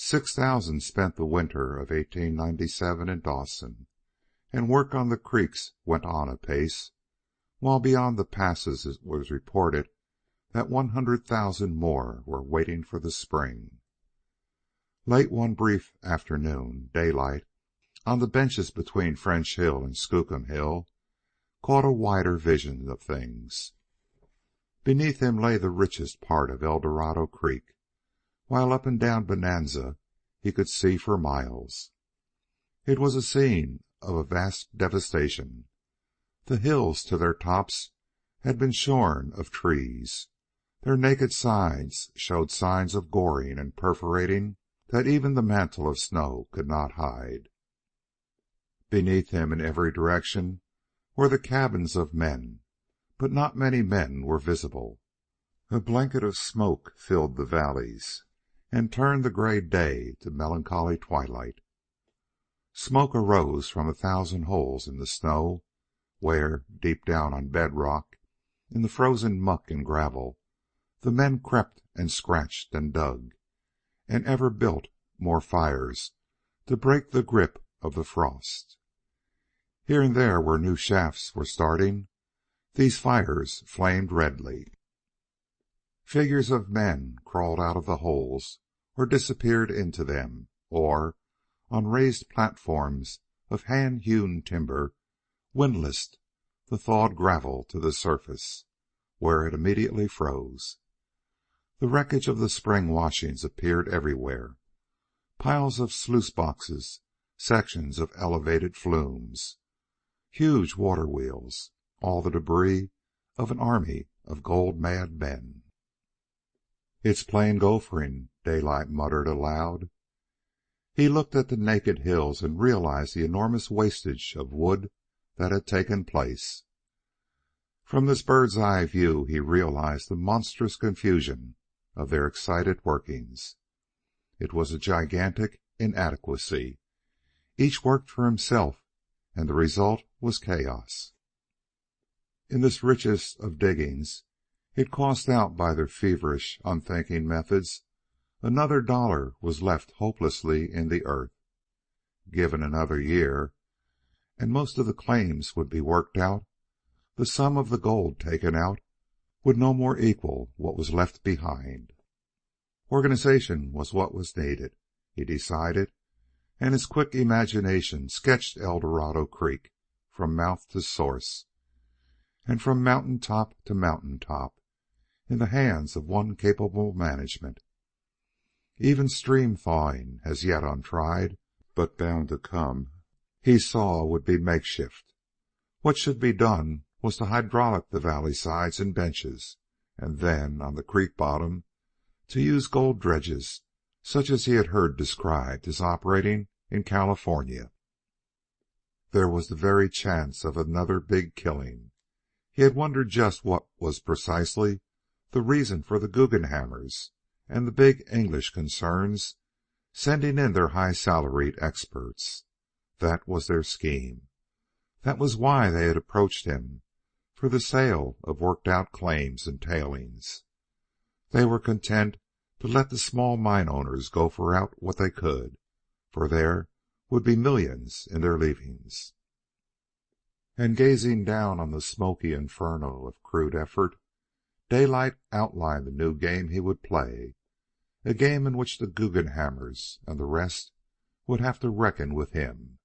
6,000 spent the winter of 1897 in Dawson, and work on the creeks went on apace, while beyond the passes it was reported that 100,000 more were waiting for the spring. Late one brief afternoon, Daylight, on the benches between French Hill and Skookum Hill, caught a wider vision of things. Beneath him lay the richest part of Eldorado Creek, while up and down Bonanza he could see for miles. It was a scene of a vast devastation. The hills to their tops had been shorn of trees. Their naked sides showed signs of goring and perforating that even the mantle of snow could not hide. Beneath him in every direction were the cabins of men, but not many men were visible. A blanket of smoke filled the valleys and turned the gray day to melancholy twilight. Smoke arose from 1,000 holes in the snow, where, deep down on bedrock, in the frozen muck and gravel, the men crept and scratched and dug, and ever built more fires to break the grip of the frost. Here and there, where new shafts were starting, these fires flamed redly. Figures of men crawled out of the holes or disappeared into them, or, on raised platforms of hand-hewn timber, windlassed the thawed gravel to the surface, where it immediately froze. The wreckage of the spring washings appeared everywhere. Piles of sluice boxes, sections of elevated flumes, huge water wheels, all the debris of an army of gold-mad men. "It's plain gophering," Daylight muttered aloud. He looked at the naked hills and realized the enormous wastage of wood that had taken place. From this bird's eye view he realized the monstrous confusion of their excited workings. It was a gigantic inadequacy. Each worked for himself, and the result was chaos. In this richest of diggings, it cost out by their feverish, unthinking methods, another dollar was left hopelessly in the earth. Given another year, and most of the claims would be worked out, the sum of the gold taken out would no more equal what was left behind. Organization was what was needed, he decided, and his quick imagination sketched Eldorado Creek from mouth to source, and from mountain top to mountain top, in the hands of one capable management. Even stream thawing, as yet untried, but bound to come, he saw would be makeshift. What should be done was to hydraulic the valley sides and benches, and then, on the creek bottom, to use gold dredges, such as he had heard described as operating in California. There was the very chance of another big killing. He had wondered just what was precisely the reason for the Guggenhammers and the big English concerns sending in their high-salaried experts. That was their scheme. That was why they had approached him for the sale of worked-out claims and tailings. They were content to let the small mine owners gopher out what they could, for there would be millions in their leavings. And gazing down on the smoky inferno of crude effort, Daylight outlined the new game he would play, a game in which the Guggenhammers and the rest would have to reckon with him.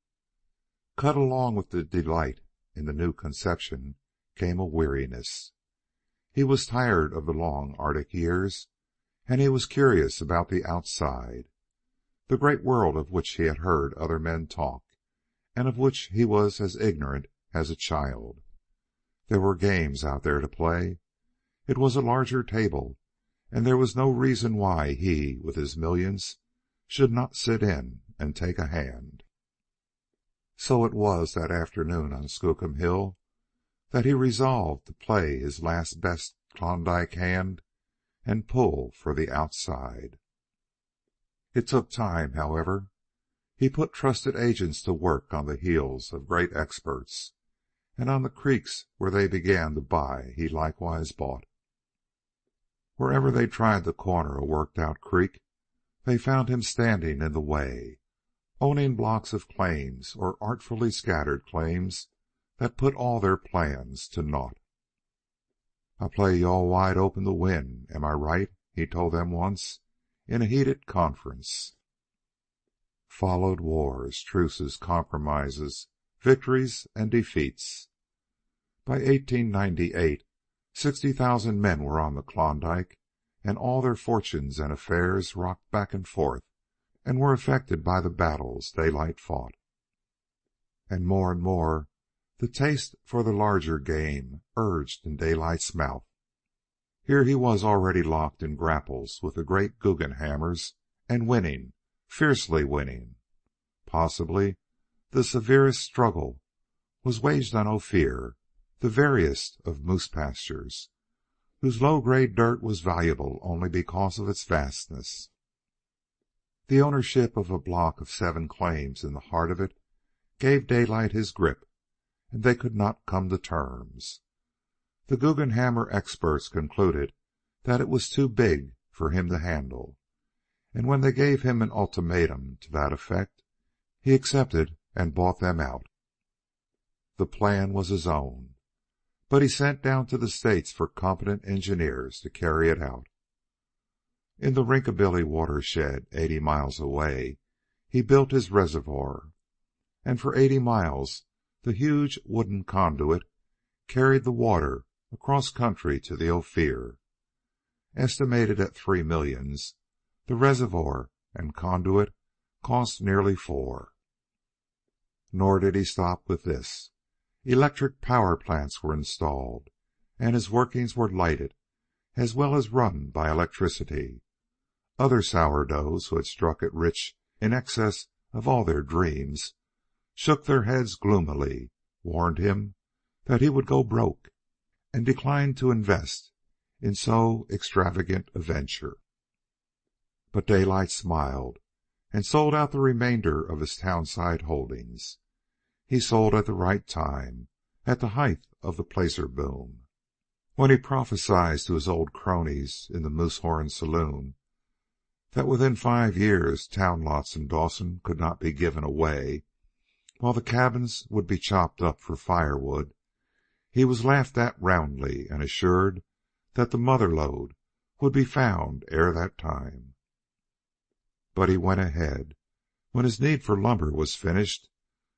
Cut along with the delight in the new conception came a weariness. He was tired of the long Arctic years, and he was curious about the outside, the great world of which he had heard other men talk, and of which he was as ignorant as a child. There were games out there to play. It was a larger table, and there was no reason why he, with his millions, should not sit in and take a hand. So it was that afternoon on Skookum Hill that he resolved to play his last best Klondike hand and pull for the outside. It took time, however. He put trusted agents to work on the heels of great experts, and on the creeks where they began to buy he likewise bought. Wherever they tried to corner a worked-out creek, They found him standing in the way, owning blocks of claims or artfully scattered claims that put all their plans to naught. "I play you all wide open to win, am I right?" he told them once, in a heated conference. Followed wars, truces, compromises, victories, and defeats. By 1898, 60,000 men were on the Klondike, and all their fortunes and affairs rocked back and forth and were affected by the battles Daylight fought. And more, the taste for the larger game urged in Daylight's mouth. Here he was already locked in grapples with the great Guggenhammers and winning, fiercely winning. Possibly the severest struggle was waged on Ophir, the veriest of moose pastures, whose low-grade dirt was valuable only because of its vastness. The ownership of a block of 7 claims in the heart of it gave Daylight his grip, and they could not come to terms. The Guggenhammer experts concluded that it was too big for him to handle, and when they gave him an ultimatum to that effect, he accepted and bought them out. The plan was his own, but he sent down to the States for competent engineers to carry it out. In the Rinkabilly watershed, 80 miles away, he built his reservoir, and for 80 miles the huge wooden conduit carried the water across country to the Ophir. Estimated at $3 millions, the reservoir and conduit cost nearly $4. Nor did he stop with this. Electric power plants were installed, and his workings were lighted as well as run by electricity. Other sourdoughs who had struck it rich in excess of all their dreams shook their heads gloomily, warned him that he would go broke, and declined to invest in so extravagant a venture. But Daylight smiled and sold out the remainder of his townside holdings. He sold at the right time, at the height of the placer boom. When he prophesied to his old cronies in the Moosehorn Saloon that within 5 years town lots in Dawson could not be given away, while the cabins would be chopped up for firewood, he was laughed at roundly and assured that the mother lode would be found ere that time. But he went ahead, when his need for lumber was finished,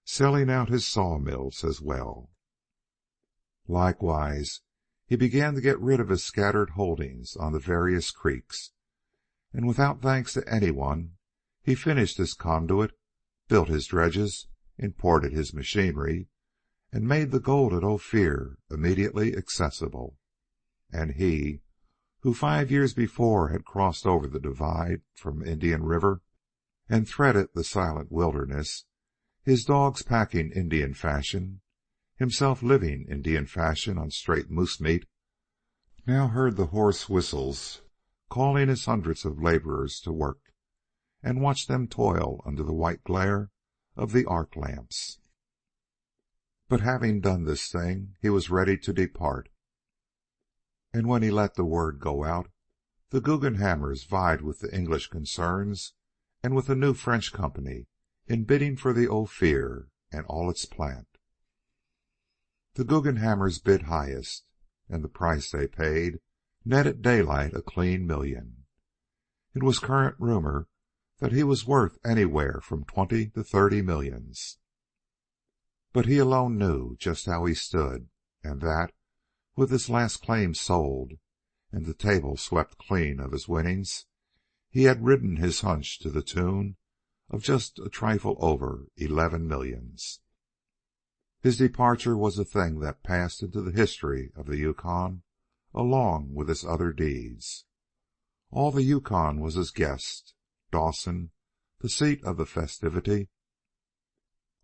selling out his sawmills as well. Likewise, he began to get rid of his scattered holdings on the various creeks, and without thanks to anyone, he finished his conduit, built his dredges, imported his machinery, and made the gold at Ophir immediately accessible. And he, who 5 years before had crossed over the divide from Indian River and threaded the silent wilderness, his dogs packing Indian fashion, himself living Indian fashion on straight moose meat, now heard the hoarse whistles calling his hundreds of laborers to work, and watched them toil under the white glare of the arc lamps. But having done this thing, he was ready to depart. And when he let the word go out, the Guggenhammers vied with the English concerns and with a new French company in bidding for the Ophir and all its plant. The Guggenhammers bid highest, and the price they paid netted Daylight a clean $1 million. It was current rumor that he was worth anywhere from 20 to 30 millions. But he alone knew just how he stood, and that, with his last claim sold and the table swept clean of his winnings, he had ridden his hunch to the tune of just a trifle over 11 millions. His departure was a thing that passed into the history of the Yukon along with his other deeds. All the Yukon was his guest. Dawson, the seat of the festivity.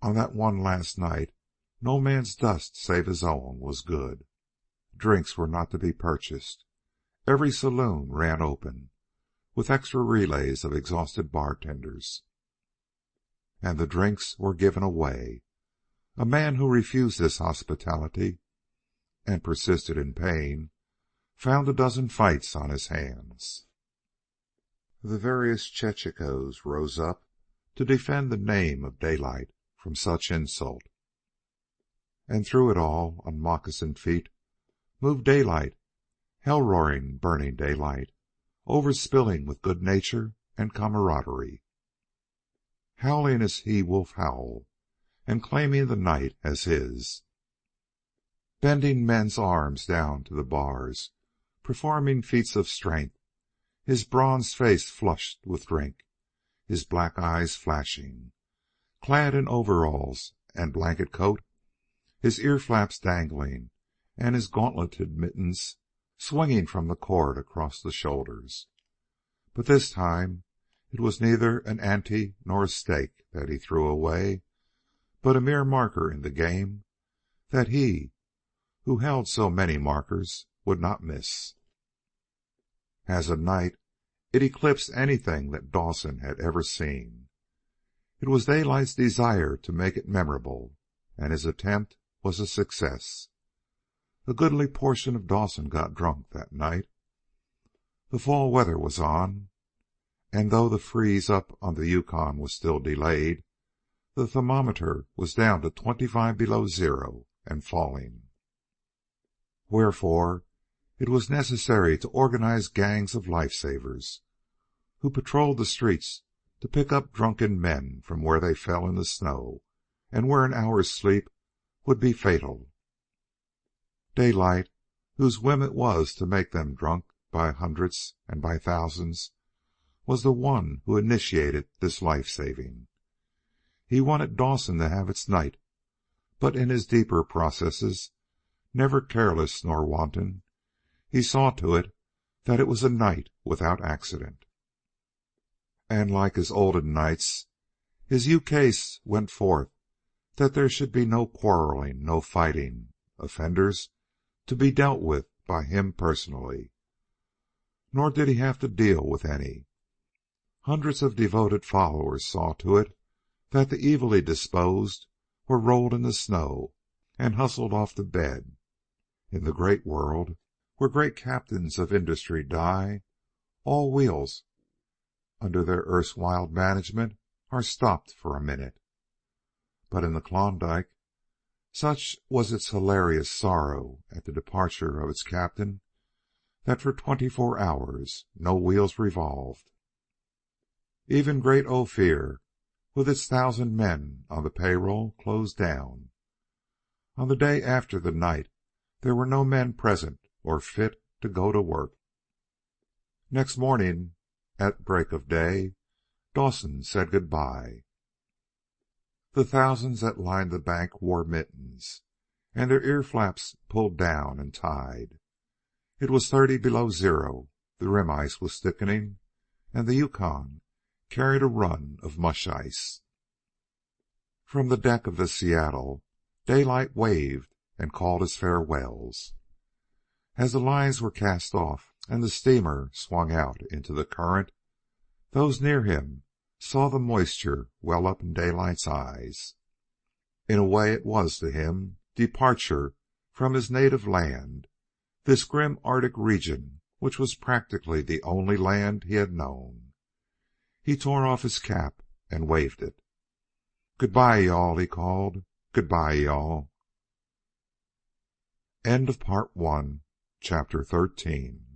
On that one last night, no man's dust save his own was good. Drinks were not to be purchased. Every saloon ran open, with extra relays of exhausted bartenders. And the drinks were given away. A man who refused this hospitality and persisted in paying found a dozen fights on his hands. The various chechaquos rose up to defend the name of Daylight from such insult. And through it all, on moccasined feet, moved Daylight, hell-roaring, burning Daylight, overspilling with good nature and camaraderie, howling his he-wolf howl, and claiming the night as his, bending men's arms down to the bars, performing feats of strength, his bronzed face flushed with drink, his black eyes flashing, clad in overalls and blanket coat, his ear-flaps dangling, and his gauntleted mittens swinging from the cord across the shoulders. But this time it was neither an ante nor a stake that he threw away, but a mere marker in the game that he, who held so many markers, would not miss. As a night, it eclipsed anything that Dawson had ever seen. It was Daylight's desire to make it memorable, and his attempt was a success. A goodly portion of Dawson got drunk that night. The fall weather was on, and though the freeze up on the Yukon was still delayed, the thermometer was down to 25 below zero and falling. Wherefore, it was necessary to organize gangs of life-savers, who patrolled the streets to pick up drunken men from where they fell in the snow, and where an hour's sleep would be fatal. Daylight, whose whim it was to make them drunk by hundreds and by thousands, was the one who initiated this life-saving. He wanted Dawson to have its night, but in his deeper processes, never careless nor wanton, he saw to it that it was a night without accident. And like his olden nights, his ukase went forth that there should be no quarreling, no fighting, offenders to be dealt with by him personally. Nor did he have to deal with any. Hundreds of devoted followers saw to it that the evilly disposed were rolled in the snow and hustled off to bed. In the great world, where great captains of industry die, all wheels under their erstwhile management are stopped for a minute. But in the Klondike, such was its hilarious sorrow at the departure of its captain that for 24 hours no wheels revolved. Even great Ophir, with its 1,000 men on the payroll, closed down. On the day after the night, there were no men present or fit to go to work. Next morning, at break of day, Dawson said good-bye. The thousands that lined the bank wore mittens, and their ear-flaps pulled down and tied. It was 30 below zero, the rim ice was thickening, and the Yukon carried a run of mush ice. From the deck of the Seattle, Daylight waved and called his farewells. As the lines were cast off and the steamer swung out into the current, those near him saw the moisture well up in Daylight's eyes. In a way it was to him departure from his native land, this grim Arctic region which was practically the only land he had known. He tore off his cap and waved it. "Good-bye, y'all," he called. "Good-bye, y'all." End of Part 1, Chapter 13.